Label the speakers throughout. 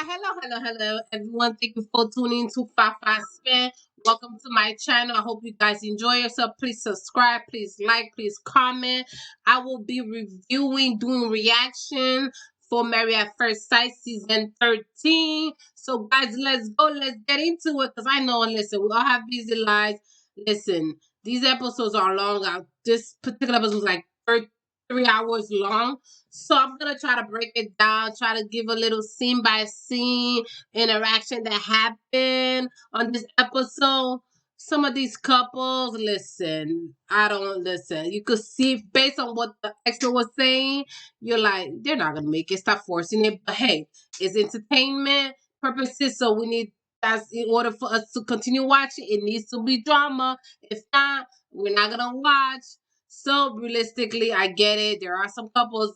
Speaker 1: Hello, everyone. Thank you for tuning to Fafa Spin. Welcome to my channel. I hope you guys enjoy yourself. Please subscribe, please like, please comment. I will be doing reaction for Married at First Sight season 13. So, guys, let's go. Let's get into it because I know, listen, we all have busy lives. Listen, these episodes are long. This particular episode was like 3 hours long. So I'm gonna try to break it down, try to give a little scene by scene interaction that happened on this episode. Some of these couples, listen, I don't listen. You could see based on what the extra was saying, you're like, they're not gonna make it. Stop forcing it. But hey, it's entertainment purposes, so we need that's in order for us to continue watching, it needs to be drama. If not, we're not gonna watch. So realistically, I get it. There are some couples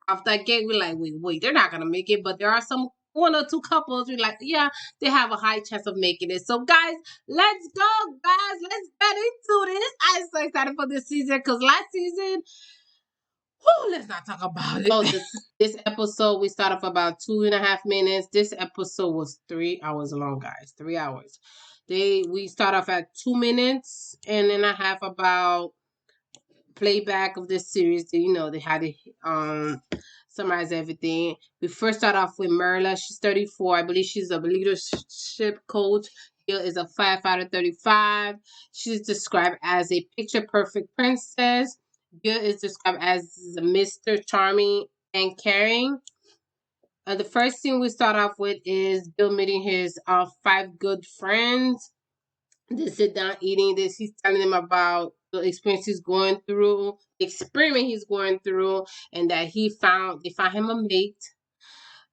Speaker 1: off that gate, we're like, wait, they're not gonna make it. But there are some one or two couples, we're like, yeah, they have a high chance of making it. So guys, let's go, guys. Let's get into this. I'm so excited for this season because last season, let's not talk about it. Oh, this episode, we start off about 2.5 minutes. This episode was 3 hours long, guys. 3 hours. We start off at 2 minutes and then a half about playback of this series. They had to summarize everything. We first start off with Merla. She's 34. I believe she's a leadership coach. Gil is a firefighter, 35. She's described as a picture perfect princess. Gil is described as Mr. Charming and caring. The first thing we start off with is Gil meeting his 5 good friends. They sit down eating this. He's telling them about the experience he's going through, the experiment he's going through, and that they found him a mate.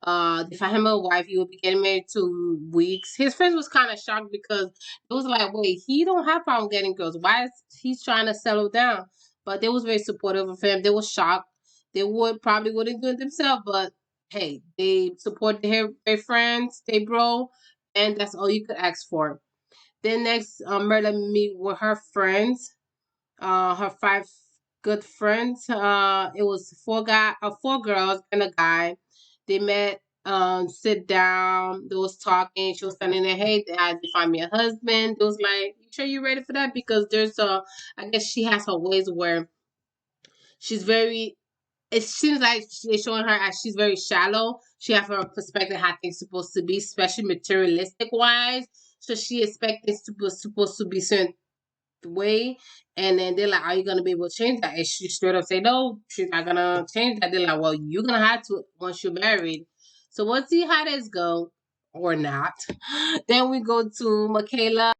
Speaker 1: They found him a wife. He will be getting married 2 weeks. His friends was kind of shocked because it was like, wait, he don't have problem getting girls. Why is he trying to settle down? But they was very supportive of him. They were shocked. They probably wouldn't do it themselves, but hey, they supported their friends, they bro, and that's all you could ask for. Then next, Merla meet with her friends, her 5 good friends. It was 4 girls and a guy. They met, sit down. They was talking. She was telling them, "Hey, I had to find me a husband." It was like, "You sure you ready for that?" Because I guess she has her ways where she's very. It seems like they're showing her as she's very shallow. She has her perspective how things supposed to be, especially materialistic wise. So she expects things to be supposed to be certain way, and then they're like, "Are you gonna be able to change that?" And she straight up say, "No, she's not gonna change that." They're like, "Well, you're gonna have to once you're married." So we'll see how this go or not. Then we go to Michaela.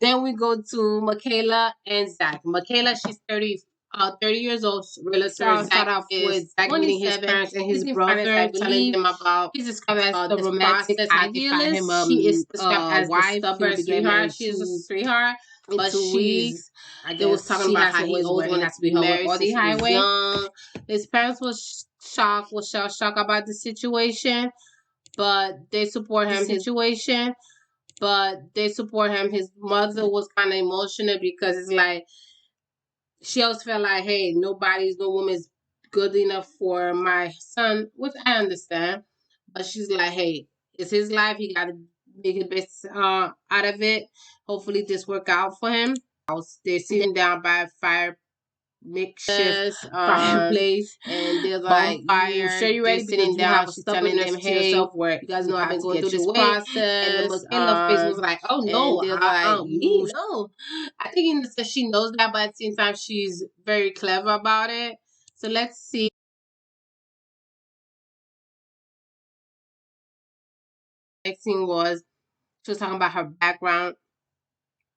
Speaker 1: Then we go to Michaela and Zach. Michaela, she's 30 years old. Realtor. Start off with Zach meeting his parents and his brother, telling them about he's described as the romantic idealist. She is described as wife, the stubborn sweetheart. She's a sweetheart, but she's. They was talking about how he always wanted to be married since he was young. His parents was shocked, shocked about the situation, but they support him. His mother was kind of emotional because it's like she always felt like, hey, no woman's good enough for my son, which I understand. But she's like, hey, it's his life. He got to make the best out of it. Hopefully, this work out for him. They're sitting down by a makeshift fireplace, and they're like, "You sure you ready?" Sitting down, she's telling them, "Hey, you guys know I've been going through this process." And the Michaela face was like, "Oh no, they're like, me no." I think in the sense she knows that, but at the same time, she's very clever about it. So let's see. Next thing was she was talking about her background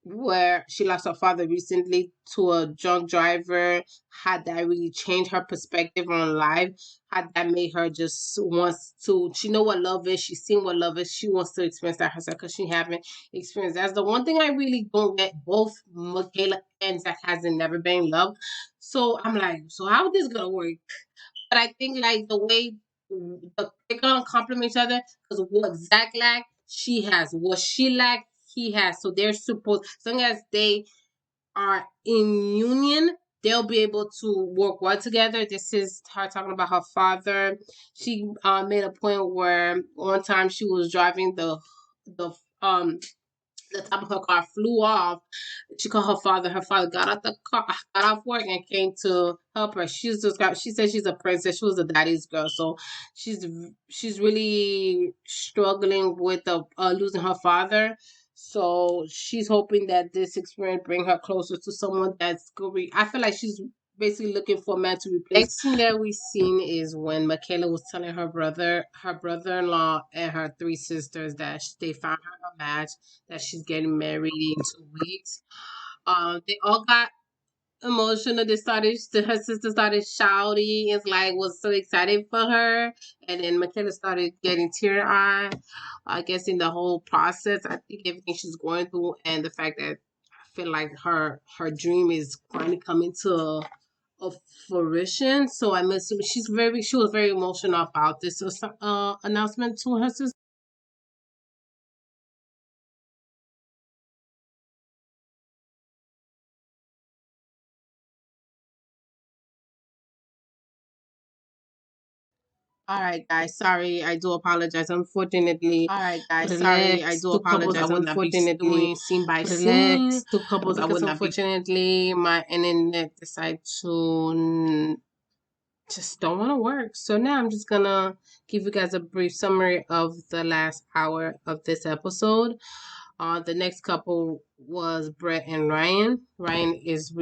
Speaker 1: where she lost her father recently to a drunk driver. Had that really changed her perspective on life? Had that made her just wants to? She know what love is. She's seen what love is. She wants to experience that herself because she haven't experienced. That's the one thing I really don't get. Both Michaela and Zach hasn't never been in love. So I'm like, so how is this gonna work? But I think like the way they're gonna complement each other because what Zach lack, she has. What she lacks, he has. So they're supposed, as long as they are in union, they'll be able to work well together. This is her talking about her father. She made a point where one time she was driving the um the top of her car flew off. She called her father. Her father got out the car, got off work, and came to help her. She's described. She said she's a princess. She was a daddy's girl, so she's really struggling with the losing her father. So she's hoping that this experience bring her closer to someone that's going. I feel like she's basically looking for a man to replace. Next thing that we seen is when Michaela was telling her brother-in-law, and her three sisters that they found her a match, that she's getting married in 2 weeks. They all got emotional. Her sister started shouting. It's like was so excited for her, and then Michaela started getting teary eyed. I guess in the whole process, I think everything she's going through, and the fact that I feel like her dream is finally coming to a fruition. So I'm assuming she was very emotional about this announcement to her sister. All right, guys. Sorry, I do apologize. Unfortunately, all right, guys. Sorry, I do apologize. Unfortunately, scene by scene. Two couples, I would not. Unfortunately, my internet decided to just don't want to work. So now I'm just gonna give you guys a brief summary of the last hour of this episode. The next couple was Brett and Ryan. Ryan is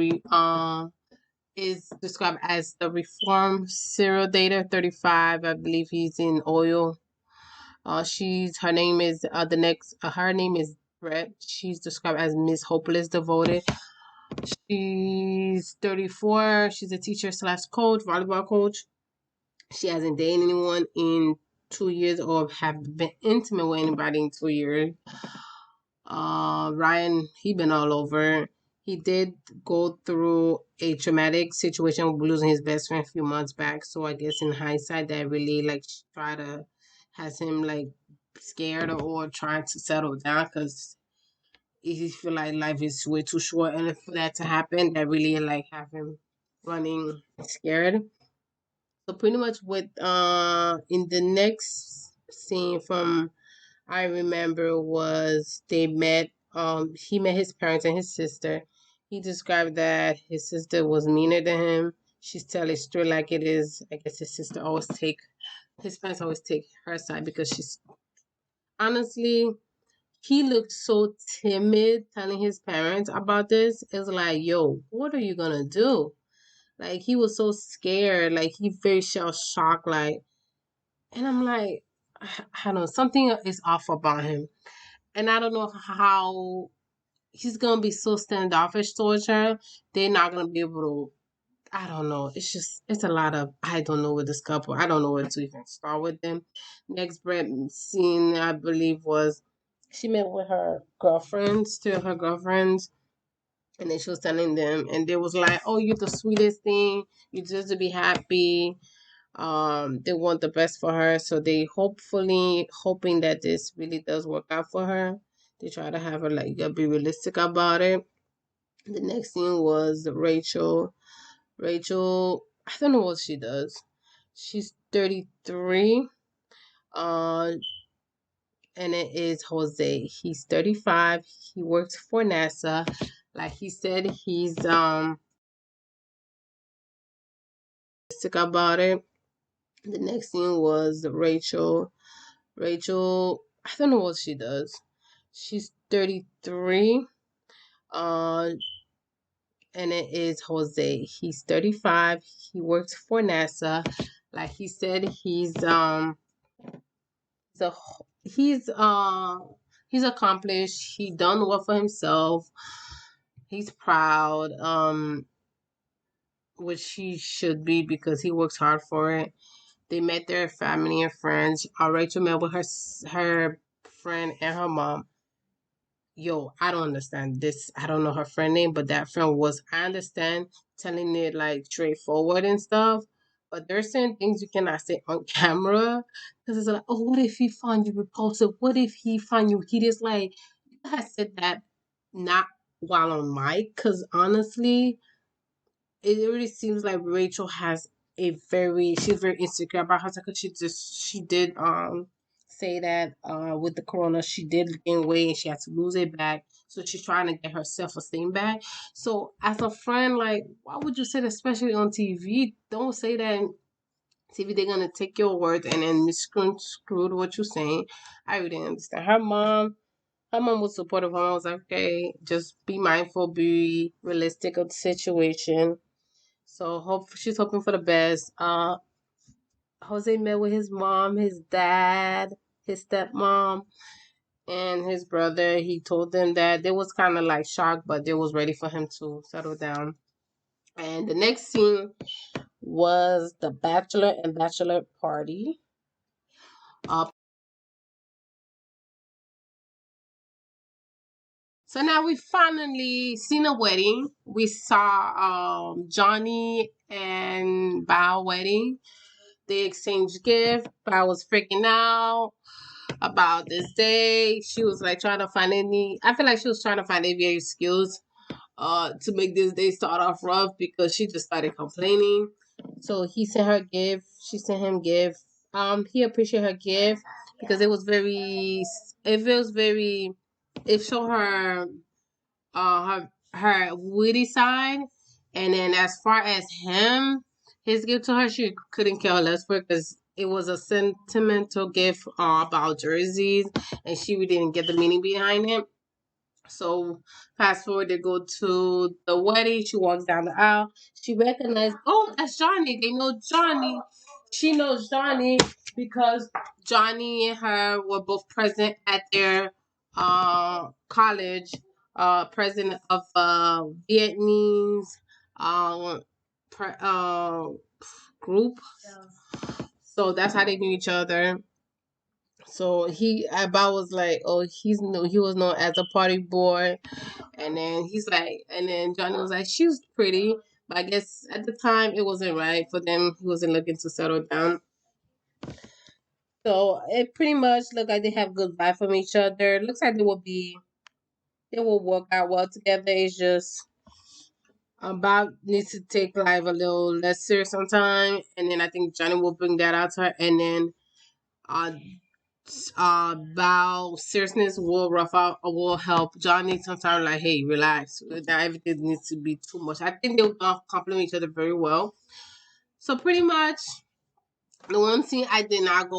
Speaker 1: described as the reformed serial dater, 35. I believe he's in oil. Her name is her name is Brett. She's described as Miss Hopeless Devoted. She's 34. She's a teacher slash coach, volleyball coach. She hasn't dated anyone in 2 years or have been intimate with anybody in 2 years. Ryan, he been all over. He did go through a traumatic situation with losing his best friend a few months back. So I guess in hindsight, that really like try to has him like scared or trying to settle down because he feel like life is way too short, and for that to happen, that really like have him running scared. So pretty much with in the next scene from I remember was they met he met his parents and his sister. He described that his sister was meaner than him. She's telling it straight like it is. I guess his parents always take her side because she's honestly he looked so timid telling his parents about this. It's like, yo, what are you gonna do? Like he was so scared, like he very shell shocked, like and I'm like I don't know, something is off about him. And I don't know how he's gonna be so standoffish towards her. They're not gonna be able to. I don't know. It's a lot of I don't know with this couple. I don't know where to even start with them. Next Brett scene I believe was she met with her girlfriends, two of her girlfriends, and then she was telling them, and they was like, "Oh, you're the sweetest thing. You deserve to be happy." They want the best for her, so they hopefully hoping that this really does work out for her. They try to have her like be realistic about it. The next thing was Rachel, I don't know what she does. She's 33. uh and it is Jose. He's 35. He works for NASA. Like he said, he's realistic about it. The next thing was Rachel, I don't know what she does. She's 33. Uh, and it is Jose. He's 35. He works for NASA. Like he said, so he's accomplished. He done well for himself. He's proud. Which he should be because he works hard for it. They met their family and friends. Rachel met with her friend and her mom. Yo, I don't understand this. I don't know her friend name, but that friend was, I understand, telling it like straightforward and stuff. but there's certain things you cannot say on camera because it's like, oh, what if he find you repulsive? What if he find you heated? Like, I said that not while on mic, because honestly, it really seems like Rachel has she's very insecure about herself because she did say that with the corona she did gain weight and she had to lose it back. So she's trying to get her self esteem back. So as a friend, like, why would you say that, especially on TV? Don't say that on TV. They're gonna take your words and then misconstrue what you're saying. I really understand. Her mom was supportive. Her mom was like, okay, just be mindful, be realistic of the situation. So hope she's hoping for the best. Jose met with his mom, his dad, his stepmom, and his brother. He told them that they was kind of like shocked, but they was ready for him to settle down. And the next scene was the bachelor and bachelor party. Uh, so now we finally seen a wedding. We saw Johnny and Bao wedding. They exchanged gifts. Bao was freaking out about this day. She was like trying to find I feel like she was trying to find any excuse to make this day start off rough because she just started complaining. So he sent her gift. She sent him gift. He appreciated her gift because it showed her her witty side. And then as far as his gift to her, she couldn't care less for because it was a sentimental gift about jerseys, and she really didn't get the meaning behind it. So fast forward, they go to the wedding. She walks down the aisle. She recognized, oh, that's Johnny. They know Johnny. She knows Johnny because Johnny and her were both present at their college, president of Vietnamese um pre- group. So that's how they knew each other. So Bao was like, oh, he was known as a party boy. And then Johnny was like, she was pretty. But I guess at the time it wasn't right for them. He wasn't looking to settle down. So it pretty much looked like they have good vibe from each other. Looks like they will work out well together. It's just Bob needs to take life a little less serious sometime. And then I think Johnny will bring that out to her. And then uh about seriousness will help Johnny sometimes, like, hey, relax. Not everything needs to be too much. I think they'll complement each other very well. So pretty much the one scene I did not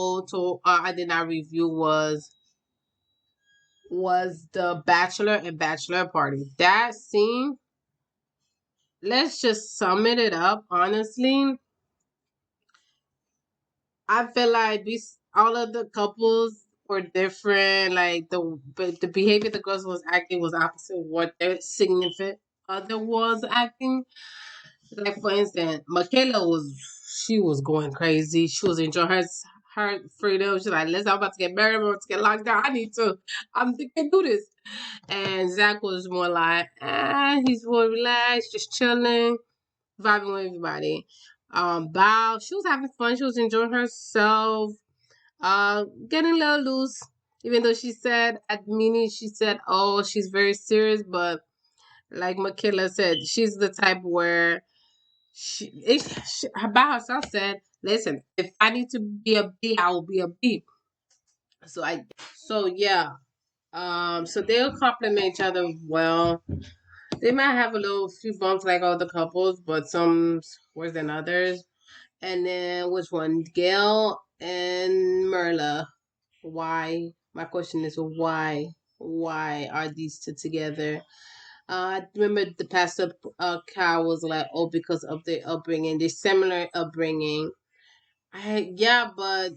Speaker 1: review was the bachelor and bachelor party. That scene, let's just sum it up honestly. I feel like all of the couples were different. Like the behavior the girls was acting was opposite of what their significant other was acting. Like for instance, she was going crazy. She was enjoying her freedom. She's like, listen, I'm about to get married. I'm about to get locked down. I can do this. And Zach was more like, he's more relaxed, just chilling, vibing with everybody. Bao, she was having fun. She was enjoying herself. Getting a little loose. Even though she said at the meeting, she said, "Oh, she's very serious." But like Michaela said, she's the type where by herself said, "Listen, if I need to be a B, I will be a B." So yeah. So they'll complement each other well. They might have a little few bumps like all the couples, but some worse than others. And then which one? Gail and Merla. Why? My question is why? Why are these two together? I remember the pastor Kyle was like, oh, because of their upbringing, their similar upbringing. Yeah, but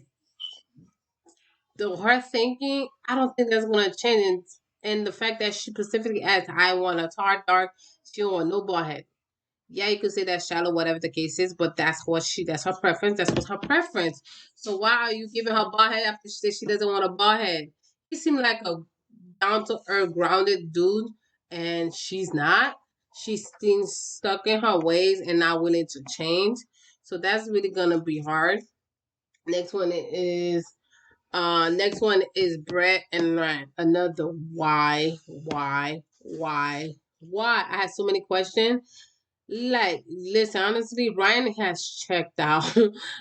Speaker 1: her thinking, I don't think that's gonna change. And the fact that she specifically asked, I want a tart dark, she don't want no bald head. Yeah, you could say that's shallow, whatever the case is, but that's her preference. That's what's her preference. So why are you giving her bald head after she said she doesn't want a bald head? He seemed like a down to earth, grounded dude, and she's not. She's still stuck in her ways and not willing to change. So that's really gonna be hard. Next one is Brett and Ryan. Another why? I had so many questions. Like, listen, honestly, Ryan has checked out.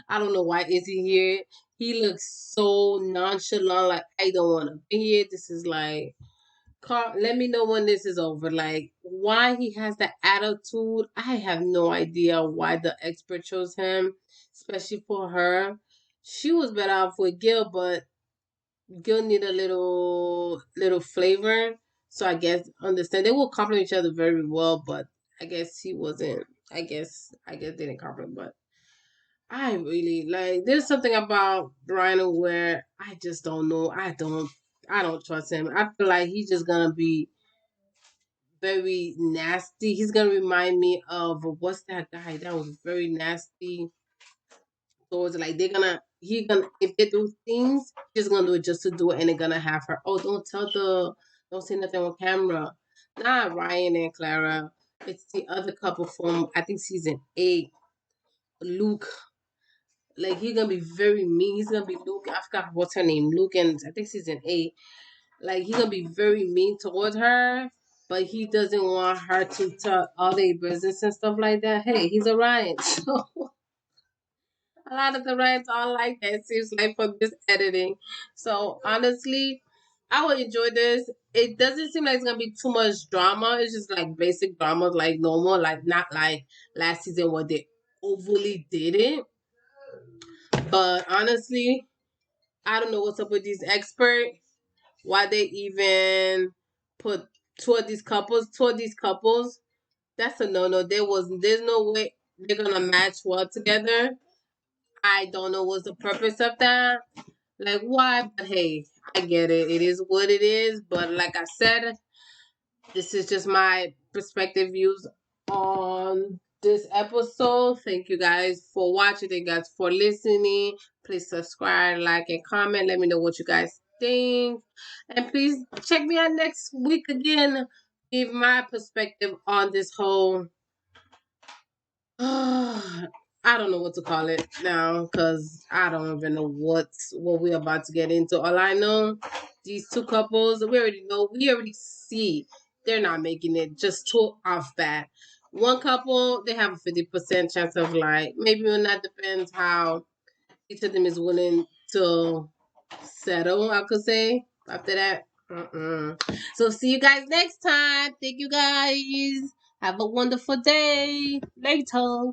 Speaker 1: I don't know why is he here. He looks so nonchalant, like I don't want to be here. This is like, Carl, let me know when this is over. Like, why he has that attitude, I have no idea why the expert chose him, especially for her. She was better off with Gil, but Gil need a little flavor. So I guess understand they will complement each other very well, but I guess he wasn't. I guess they didn't compliment, but I really like. There's something about Rhino where I just don't know. I don't trust him. I feel like he's just gonna be very nasty. He's gonna remind me of what's that guy that was very nasty. So it's like he gonna if they do things, he's gonna do it just to do it, and they're gonna have her. Oh, don't say nothing on camera. Not Ryan and Clara. It's the other couple from I think season 8. Luke, like he's gonna be very mean. He's gonna be Luke. I forgot what's her name. Luke, and I think season 8. Like he's gonna be very mean towards her, but he doesn't want her to tell all their business and stuff like that. Hey, he's a Ryan, so a lot of the Ryans are like that. It seems like for this editing. So honestly, I would enjoy this. It doesn't seem like it's gonna be too much drama. It's just like basic drama, like normal, like not like last season where they overly did it. But honestly, I don't know what's up with these experts. Why they even put two of these couples. That's a no. There's no way they're gonna match well together. I don't know what's the purpose of that. Like why? But hey, I get it. It is what it is. But like I said, this is just my perspective views on this episode. Thank you guys for watching. Thank you guys for listening. Please subscribe, like, and comment. Let me know what you guys think. And please check me out next week again. Give my perspective on this whole I don't know what to call it now because I don't even know what we're about to get into. All I know, these two couples, we already see they're not making it just two off bat. One couple, they have a 50% chance of like, maybe when that depends how each of them is willing to settle, I could say. After that, So see you guys next time. Thank you guys. Have a wonderful day. Later.